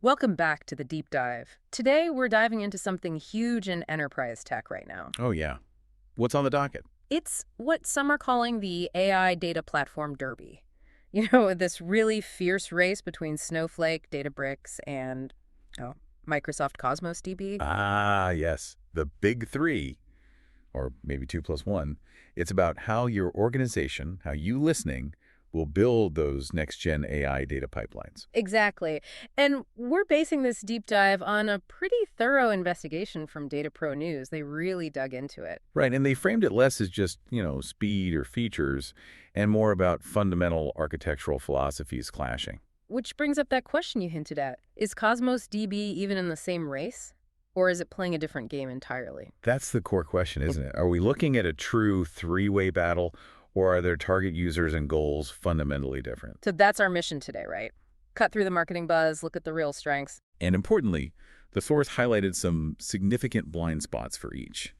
Welcome back to the deep dive. Today, we're diving into something huge in enterprise tech right now. Oh, yeah. What's on the docket? It's what some are calling the AI data platform derby. This really fierce race between Snowflake, Databricks, and oh, Microsoft Cosmos DB. Ah, yes. The big three, or maybe two plus one. It's about how your organization, how you listening, will build those next-gen AI data pipelines. Exactly. And we're basing this deep dive on a pretty thorough investigation from Data.news. They really dug into it. Right, and they framed it less as just, speed or features, and more about fundamental architectural philosophies clashing. Which brings up that question you hinted at. Is Cosmos DB even in the same race? Or is it playing a different game entirely? That's the core question, isn't it? Are we looking at a true three-way battle, or are their target users and goals fundamentally different? So that's our mission today, right? Cut through the marketing buzz, look at the real strengths. And importantly, the source highlighted some significant blind spots for each.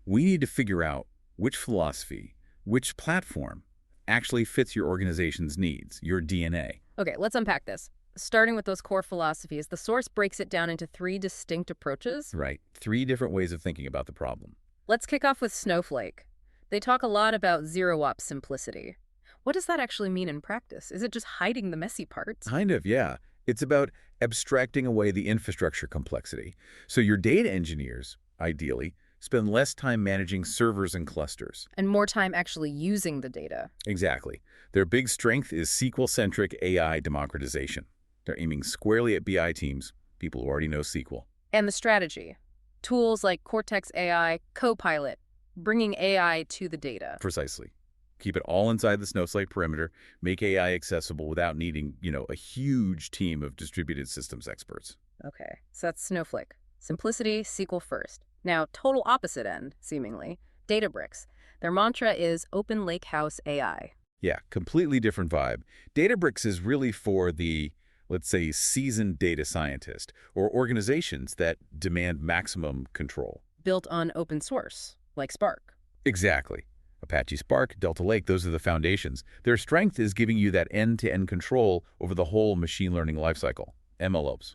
We need to figure out which philosophy, which platform actually fits your organization's needs, your DNA. Okay, let's unpack this. Starting with those core philosophies, the source breaks it down into three distinct approaches. Right. Three different ways of thinking about the problem. Let's kick off with Snowflake. They talk a lot about ZeroOps simplicity. What does that actually mean in practice? Is it just hiding the messy parts? Kind of, yeah. It's about abstracting away the infrastructure complexity. So your data engineers, ideally, spend less time managing servers and clusters. And more time actually using the data. Exactly. Their big strength is SQL-centric AI democratization. They're aiming squarely at BI teams, people who already know SQL. And the strategy. Tools like Cortex AI, Copilot, bringing AI to the data. Precisely. Keep it all inside the Snowflake perimeter, make AI accessible without needing, a huge team of distributed systems experts. Okay, so that's Snowflake. Simplicity, SQL first. Now, total opposite end, seemingly, Databricks. Their mantra is Open Lakehouse AI. Yeah, completely different vibe. Databricks is really for the, let's say, seasoned data scientist or organizations that demand maximum control. Built on open source, like Spark. Exactly. Apache Spark, Delta Lake, those are the foundations. Their strength is giving you that end-to-end control over the whole machine learning lifecycle, MLOps.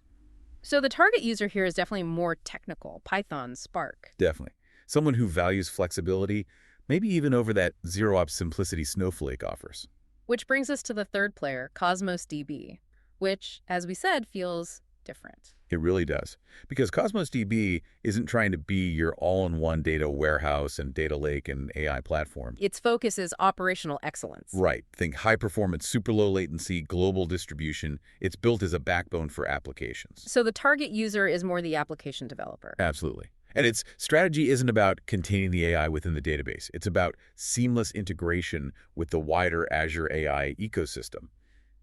So the target user here is definitely more technical, Python, Spark. Definitely. Someone who values flexibility, maybe even over that ZeroOps simplicity Snowflake offers. Which brings us to the third player, Cosmos DB, which, as we said, feels different. It really does. Because Cosmos DB isn't trying to be your all-in-one data warehouse and data lake and AI platform. Its focus is operational excellence. Right. Think high-performance, super low latency, global distribution. It's built as a backbone for applications. So the target user is more the application developer. Absolutely. And its strategy isn't about containing the AI within the database. It's about seamless integration with the wider Azure AI ecosystem.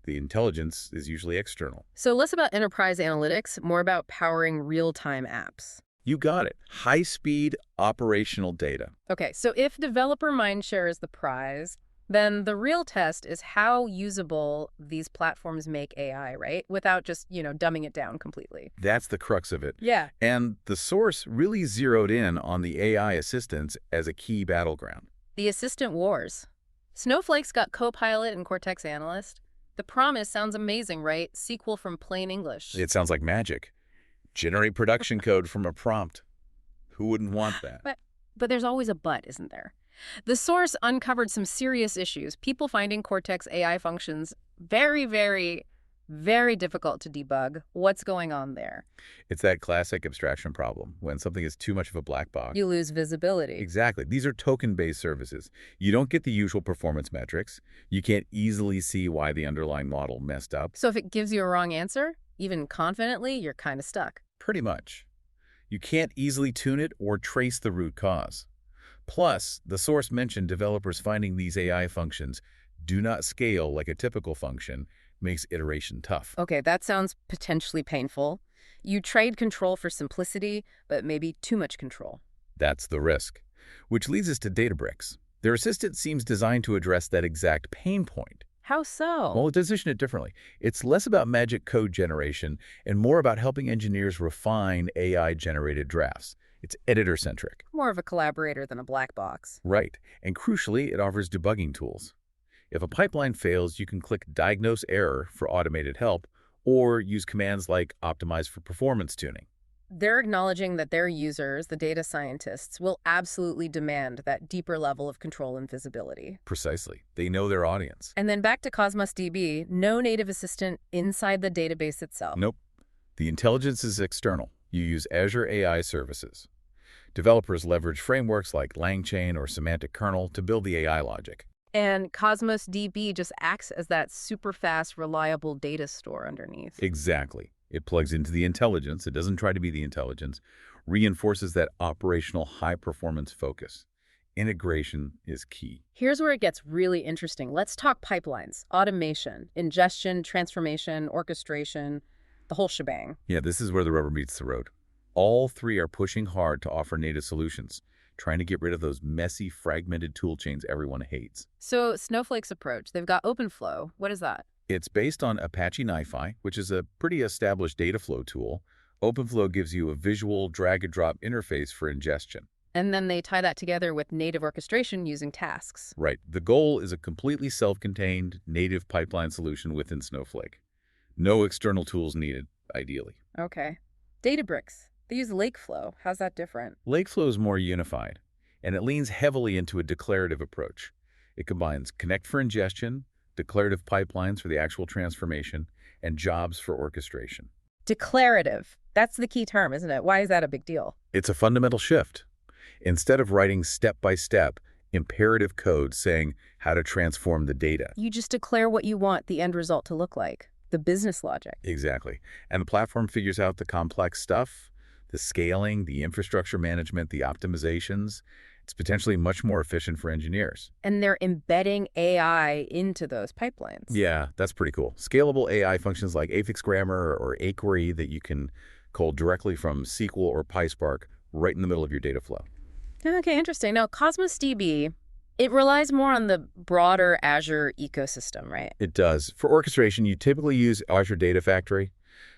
The intelligence is usually external. So less about enterprise analytics, more about powering real-time apps. You got it. High-speed operational data. Okay, so if developer mindshare is the prize, then the real test is how usable these platforms make AI, right? Without just, dumbing it down completely. That's the crux of it. Yeah. And the source really zeroed in on the AI assistants as a key battleground. The assistant wars. Snowflake's got Copilot and Cortex Analyst. The promise sounds amazing, right? SQL from plain English. It sounds like magic. Generate production code from a prompt. Who wouldn't want that? But there's always a but, isn't there? The source uncovered some serious issues. People finding Cortex AI functions very, very, very difficult to debug. What's going on there? It's that classic abstraction problem. When something is too much of a black box, You lose visibility. Exactly. These are token-based services. You don't get the usual performance metrics. You can't easily see why the underlying model messed up. So if it gives you a wrong answer, even confidently, you're kind of stuck. Pretty much. You can't easily tune it or trace the root cause. Plus, the source mentioned developers finding these AI functions do not scale like a typical function, makes iteration tough. Okay, that sounds potentially painful. You trade control for simplicity, but maybe too much control. That's the risk. Which leads us to Databricks. Their assistant seems designed to address that exact pain point. How so? Well, position it differently. It's less about magic code generation and more about helping engineers refine AI-generated drafts. It's editor-centric. More of a collaborator than a black box. Right. And crucially, it offers debugging tools. If a pipeline fails, you can click Diagnose Error for automated help, or use commands like optimize for performance tuning. They're acknowledging that their users, the data scientists, will absolutely demand that deeper level of control and visibility. Precisely. They know their audience. And then back to Cosmos DB, no native assistant inside the database itself. Nope. The intelligence is external. You use Azure AI services. Developers leverage frameworks like LangChain or semantic kernel to build the AI logic. And Cosmos DB just acts as that super fast, reliable data store underneath. Exactly. It plugs into the intelligence. It doesn't try to be the intelligence. Reinforces that operational high-performance focus. Integration is key. Here's where it gets really interesting. Let's talk pipelines, automation, ingestion, transformation, orchestration, the whole shebang. Yeah, this is where the rubber meets the road. All three are pushing hard to offer native solutions, trying to get rid of those messy, fragmented tool chains everyone hates. So Snowflake's approach, they've got Openflow. What is that? It's based on Apache NiFi, which is a pretty established data flow tool. Openflow gives you a visual drag-and-drop interface for ingestion. And then they tie that together with native orchestration using tasks. Right. The goal is a completely self-contained, native pipeline solution within Snowflake. No external tools needed, ideally. Okay. Databricks. They use Lakeflow. How's that different? Lakeflow is more unified, and it leans heavily into a declarative approach. It combines connect for ingestion, declarative pipelines for the actual transformation, and jobs for orchestration. Declarative. That's the key term, isn't it? Why is that a big deal? It's a fundamental shift. Instead of writing step-by-step, imperative code saying how to transform the data. You just declare what you want the end result to look like, the business logic. Exactly. And the platform figures out the complex stuff, the scaling, the infrastructure management, the optimizations. It's potentially much more efficient for engineers. And they're embedding AI into those pipelines. Yeah, that's pretty cool. Scalable AI functions like affix grammar or aQuery that you can call directly from SQL or PySpark right in the middle of your data flow. Okay, interesting. Now, Cosmos DB, it relies more on the broader Azure ecosystem, right? It does. For orchestration, you typically use Azure Data Factory,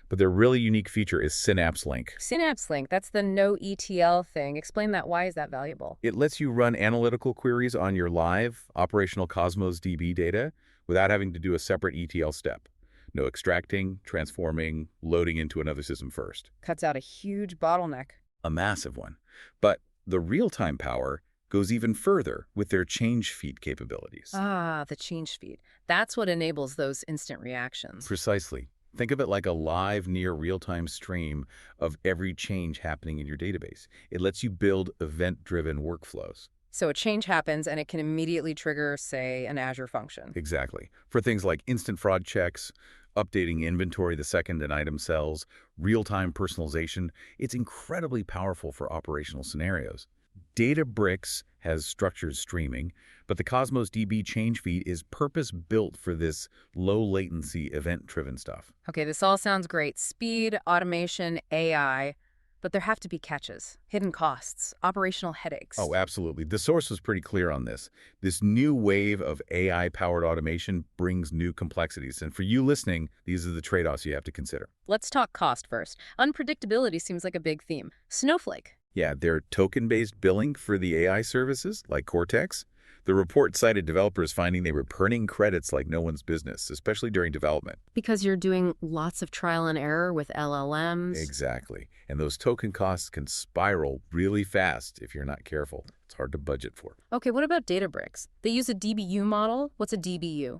but their really unique feature is Synapse Link. Synapse Link, that's the no ETL thing. Explain that. Why is that valuable? It lets you run analytical queries on your live operational Cosmos DB data without having to do a separate ETL step. No extracting, transforming, loading into another system first. Cuts out a huge bottleneck. A massive one. But the real-time power goes even further with their change feed capabilities. Ah, the change feed. That's what enables those instant reactions. Precisely. Think of it like a live, near real-time stream of every change happening in your database. It lets you build event-driven workflows. So a change happens and it can immediately trigger, say, an Azure function. Exactly. For things like instant fraud checks, updating inventory the second an item sells, real-time personalization, it's incredibly powerful for operational scenarios. Databricks has structured streaming, but the Cosmos DB change feed is purpose-built for this low-latency, event-driven stuff. Okay, this all sounds great. Speed, automation, AI, but there have to be catches, hidden costs, operational headaches. Oh, absolutely. The source was pretty clear on this. This new wave of AI-powered automation brings new complexities. And for you listening, these are the trade-offs you have to consider. Let's talk cost first. Unpredictability seems like a big theme. Snowflake. Yeah, their token-based billing for the AI services, like Cortex. The report cited developers finding they were burning credits like no one's business, especially during development. Because you're doing lots of trial and error with LLMs. Exactly. And those token costs can spiral really fast if you're not careful. It's hard to budget for. Okay, what about Databricks? They use a DBU model. What's a DBU?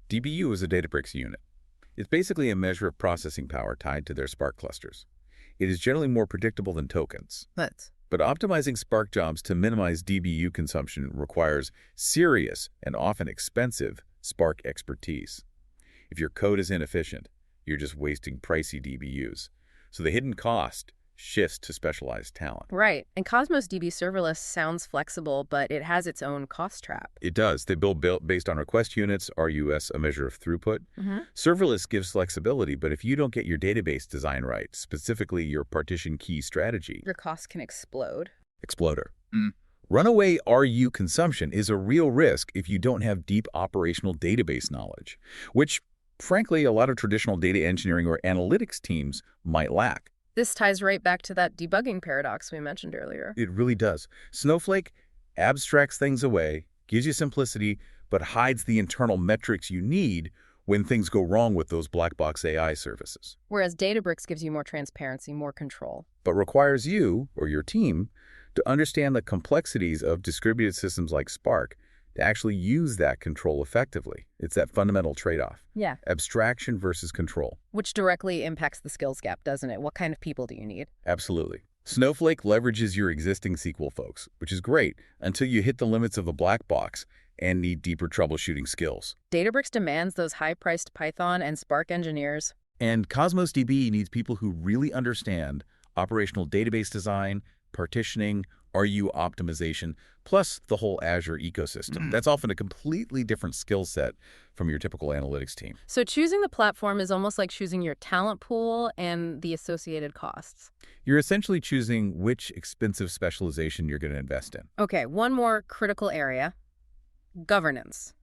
DBU is a Databricks unit. It's basically a measure of processing power tied to their Spark clusters. It is generally more predictable than tokens. But optimizing Spark jobs to minimize DBU consumption requires serious and often expensive Spark expertise. If your code is inefficient, you're just wasting pricey DBUs. So the hidden cost shifts to specialized talent. Right. And Cosmos DB serverless sounds flexible, but it has its own cost trap. It does. They build based on request units, RUS, a measure of throughput. Serverless gives flexibility, but if you don't get your database design right, specifically your partition key strategy, Your costs can explode. exploder. Runaway RU consumption is a real risk if you don't have deep operational database knowledge, which, frankly, a lot of traditional data engineering or analytics teams might lack. This ties right back to that debugging paradox we mentioned earlier. It really does. Snowflake abstracts things away, gives you simplicity, but hides the internal metrics you need, when things go wrong with those black box AI services, Whereas Databricks gives you more transparency, more control. but requires you or your team to understand the complexities of distributed systems like Spark to actually use that control effectively. It's that fundamental trade-off. Yeah. Abstraction versus control. Which directly impacts the skills gap, doesn't it? What kind of people do you need? Absolutely. Snowflake leverages your existing SQL folks, which is great until you hit the limits of the black box and need deeper troubleshooting skills. Databricks demands those high-priced Python and Spark engineers. And Cosmos DB needs people who really understand operational database design, partitioning, RU optimization, plus the whole Azure ecosystem. That's often a completely different skill set from your typical analytics team. So choosing the platform is almost like choosing your talent pool and the associated costs. You're essentially choosing which expensive specialization you're going to invest in. Okay, one more critical area. Governance.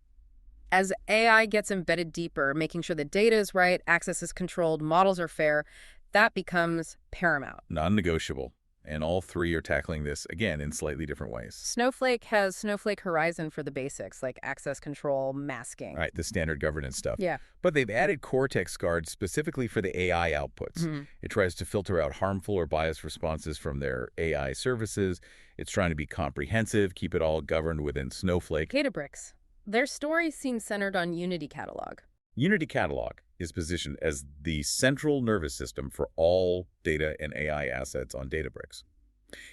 As AI gets embedded deeper, making sure the data is right, access is controlled, models are fair, that becomes paramount. Non-negotiable. And all three are tackling this, again, in slightly different ways. Snowflake has Snowflake Horizon for the basics, like access control, masking. Right, the standard governance stuff. Yeah. But they've added Cortex Guard specifically for the AI outputs. It tries to filter out harmful or biased responses from their AI services. It's trying to be comprehensive, keep it all governed within Snowflake. Databricks. Their story seems centered on Unity Catalog. Unity Catalog is positioned as the central nervous system for all data and AI assets on Databricks.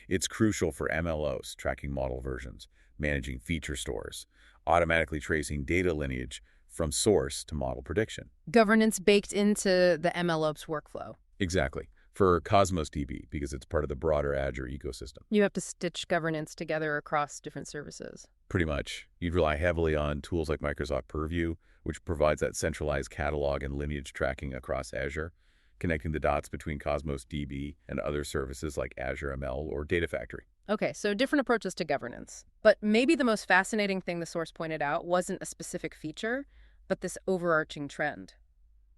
It's crucial for MLOs, tracking model versions, managing feature stores, automatically tracing data lineage from source to model prediction. Governance baked into the MLOps workflow. Exactly. For Cosmos DB, because it's part of the broader Azure ecosystem. You have to stitch governance together across different services. Pretty much. You'd rely heavily on tools like Microsoft Purview, which provides that centralized catalog and lineage tracking across Azure, connecting the dots between Cosmos DB and other services like Azure ML or Data Factory. Okay, so different approaches to governance. But maybe the most fascinating thing the source pointed out wasn't a specific feature, but this overarching trend.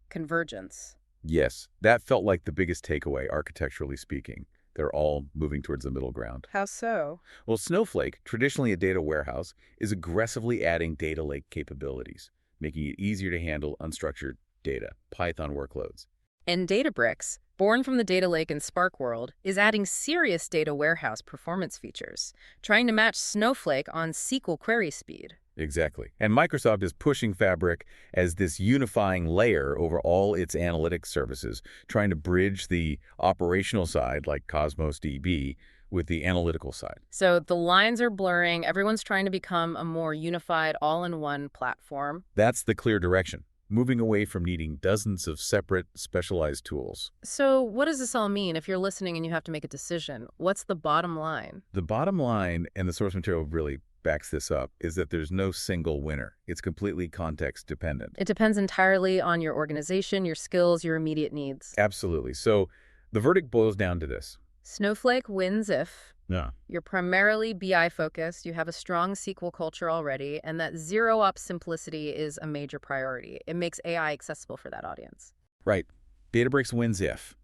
Convergence. Yes, that felt like the biggest takeaway, architecturally speaking. They're all moving towards the middle ground. How so? Well, Snowflake, traditionally a data warehouse, is aggressively adding data lake capabilities, making it easier to handle unstructured data, Python workloads. And Databricks, born from the data lake and Spark world, is adding serious data warehouse performance features, trying to match Snowflake on SQL query speed. Exactly. And Microsoft is pushing Fabric as this unifying layer over all its analytics services, trying to bridge the operational side, like Cosmos DB, with the analytical side. So the lines are blurring. Everyone's trying to become a more unified, all-in-one platform. That's the clear direction, moving away from needing dozens of separate, specialized tools. So what does this all mean if you're listening and you have to make a decision? What's the bottom line? The bottom line, and the source material really backs this up, is that there's no single winner. It's completely context dependent. It depends entirely on your organization, your skills, your immediate needs. Absolutely. So the verdict boils down to this. Snowflake wins if Yeah. you're primarily BI focused, you have a strong SQL culture already, and that ZeroOps simplicity is a major priority. It makes AI accessible for that audience. Right. Databricks wins if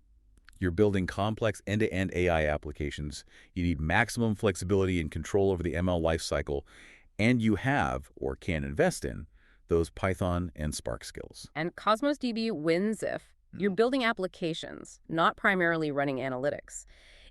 you're building complex end-to-end AI applications, you need maximum flexibility and control over the ML lifecycle, and you have, or can invest in, those Python and Spark skills. And Cosmos DB wins if you're building applications, not primarily running analytics.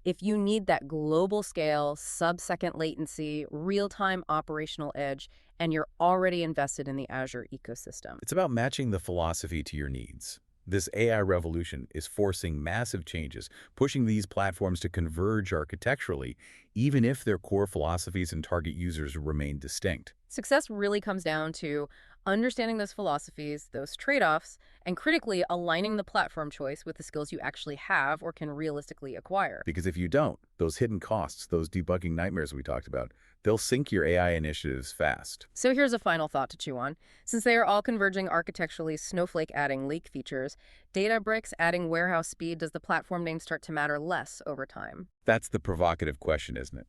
If you need that global scale, sub-second latency, real-time operational edge, and you're already invested in the Azure ecosystem. It's about matching the philosophy to your needs. This AI revolution is forcing massive changes, pushing these platforms to converge architecturally, even if their core philosophies and target users remain distinct. Success really comes down to understanding those philosophies, those trade-offs, and critically aligning the platform choice with the skills you actually have or can realistically acquire. Because if you don't, those hidden costs, those debugging nightmares we talked about, they'll sink your AI initiatives fast. So here's a final thought to chew on. Since they are all converging architecturally, Snowflake adding lake features, Databricks adding warehouse speed, does the platform name start to matter less over time? That's the provocative question, isn't it?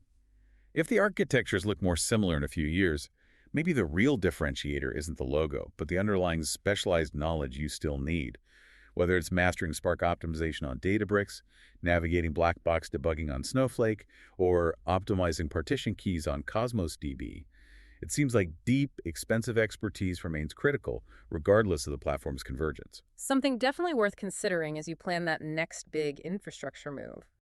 If the architectures look more similar in a few years, maybe the real differentiator isn't the logo, but the underlying specialized knowledge you still need. Whether it's mastering Spark optimization on Databricks, navigating black box debugging on Snowflake, or optimizing partition keys on Cosmos DB, It seems like deep, expensive expertise remains critical, regardless of the platform's convergence. Something definitely worth considering as you plan that next big infrastructure move.